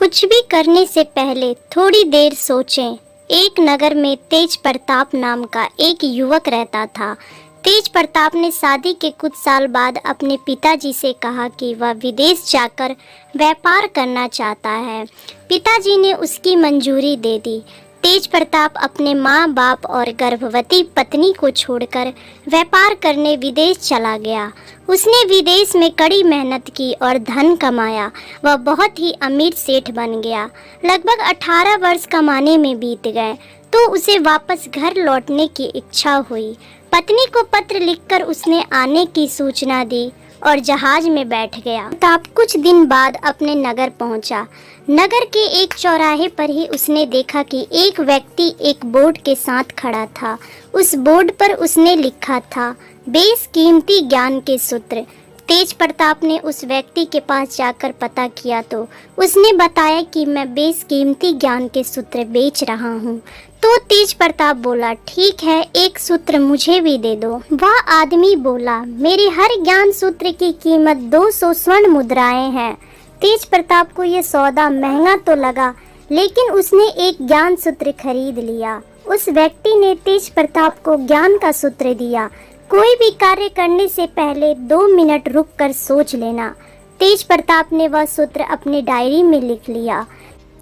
कुछ भी करने से पहले थोड़ी देर सोचें। एक नगर में तेज प्रताप नाम का एक युवक रहता था। तेज प्रताप ने शादी के कुछ साल बाद अपने पिताजी से कहा कि वह विदेश जाकर व्यापार करना चाहता है। पिताजी ने उसकी मंजूरी दे दी। तेज प्रताप अपने माँ बाप और गर्भवती पत्नी को छोड़कर व्यापार करने विदेश चला गया। उसने विदेश में कड़ी मेहनत की और धन कमाया। वह बहुत ही अमीर सेठ बन गया। लगभग 18 वर्ष कमाने में बीत गए तो उसे वापस घर लौटने की इच्छा हुई। पत्नी को पत्र लिखकर उसने आने की सूचना दी और जहाज में बैठ गया। प्रताप कुछ दिन बाद अपने नगर पहुंचा। नगर के एक चौराहे पर ही उसने देखा कि एक व्यक्ति एक बोर्ड के साथ खड़ा था। उस बोर्ड पर उसने लिखा था, बेशकीमती ज्ञान के सूत्र। तेज प्रताप ने उस व्यक्ति के पास जाकर पता किया तो उसने बताया कि मैं बेशकीमती ज्ञान के सूत्र बेच रहा हूँ। तो तेज प्रताप बोला, ठीक है, एक सूत्र मुझे भी दे दो। वह आदमी बोला, मेरे हर ज्ञान सूत्र की कीमत 200 स्वर्ण मुद्राएं हैं। तेज प्रताप को यह सौदा महंगा तो लगा, लेकिन उसने एक ज्ञान सूत्र खरीद लिया। उस व्यक्ति ने तेज प्रताप को ज्ञान का सूत्र दिया, कोई भी कार्य करने से पहले 2 मिनट रुककर सोच लेना। तेज प्रताप ने वह सूत्र अपनी डायरी में लिख लिया।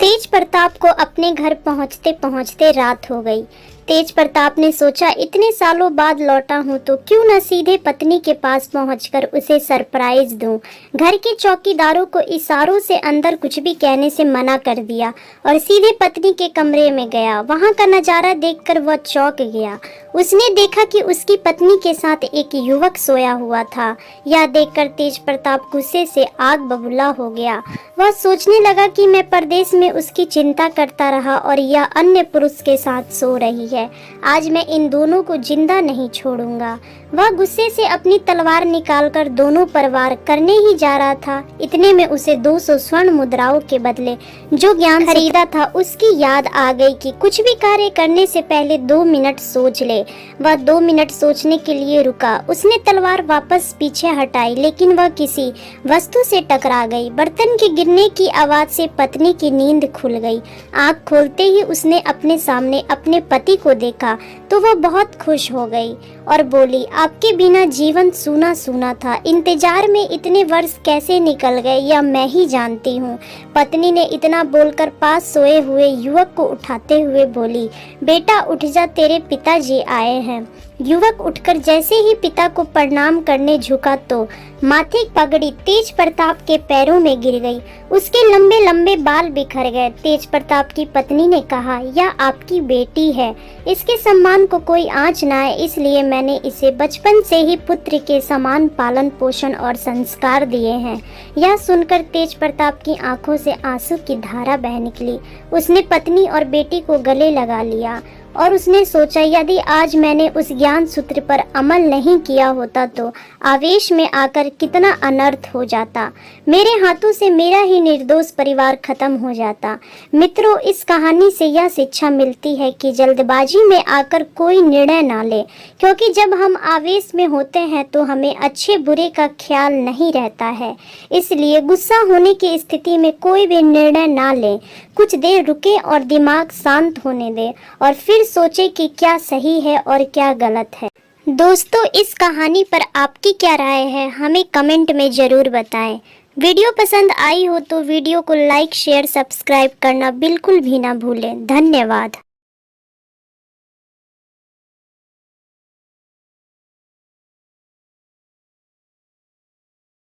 तेज प्रताप को अपने घर पहुंचते पहुंचते रात हो गई। तेज प्रताप ने सोचा, इतने सालों बाद लौटा हूँ तो क्यों न सीधे पत्नी के पास पहुंचकर उसे सरप्राइज दूं। घर के चौकीदारों को इशारों से अंदर कुछ भी कहने से मना कर दिया और सीधे पत्नी के कमरे में गया। वहां का नजारा देखकर वह चौंक गया। उसने देखा कि उसकी पत्नी के साथ एक युवक सोया हुआ था। यह देखकर तेज प्रताप गुस्से से आग बबूला हो गया। वह सोचने लगा कि मैं परदेश में उसकी चिंता करता रहा और यह अन्य पुरुष के साथ सो रही है। आज मैं इन दोनों को जिंदा नहीं छोड़ूंगा। वह गुस्से से अपनी तलवार निकालकर दोनों पर वार करने ही जा रहा था। इतने में उसे 200 स्वर्ण मुद्राओं के बदले जो ज्ञान खरीदा था उसकी याद आ गई कि कुछ भी कार्य करने से पहले 2 मिनट सोच ले। वह 2 मिनट सोचने के लिए रुका। उसने तलवार वापस पीछे हटाई, लेकिन वह किसी वस्तु से टकरा गई। बर्तन के गिरने की आवाज से पत्नी की नींद खुल गई। आँख खोलते ही उसने अपने सामने अपने पति को देखा तो वह बहुत खुश हो गई और बोली, आपके बिना जीवन सूना सूना था। इंतजार में इतने वर्ष कैसे निकल गए यह मैं ही जानती हूँ। पत्नी ने इतना बोलकर पास सोए हुए युवक को उठाते हुए बोली, बेटा उठ जा, तेरे पिताजी आए हैं। युवक उठकर जैसे ही पिता को प्रणाम करने झुका तो माथे की पगड़ी तेज प्रताप के पैरों में गिर गई। उसके लंबे लंबे बाल बिखर गए। तेज प्रताप की पत्नी ने कहा, यह आपकी बेटी है, इसके सम्मान को कोई आँच न आए, इसलिए मैंने इसे बचपन से ही पुत्र के समान पालन पोषण और संस्कार दिए हैं। यह सुनकर तेज प्रताप की आंखों से आंसू की धारा बह निकली। उसने पत्नी और बेटी को गले लगा लिया और उसने सोचा, यदि आज मैंने उस ज्ञान सूत्र पर अमल नहीं किया होता तो आवेश में आकर कितना अनर्थ हो जाता। मेरे हाथों से मेरा ही निर्दोष परिवार खत्म हो जाता। मित्रों, इस कहानी से यह शिक्षा मिलती है कि जल्दबाजी में आकर कोई निर्णय ना ले, क्योंकि जब हम आवेश में होते हैं तो हमें अच्छे बुरे का ख्याल नहीं रहता है। इसलिए गुस्सा होने की स्थिति में कोई भी निर्णय ना लें। कुछ देर रुके और दिमाग शांत होने दें और फिर सोचे कि क्या सही है और क्या गलत है। दोस्तों, इस कहानी पर आपकी क्या राय है हमें कमेंट में ज़रूर बताएं। वीडियो पसंद आई हो तो वीडियो को लाइक शेयर सब्सक्राइब करना बिल्कुल भी ना भूलें। धन्यवाद।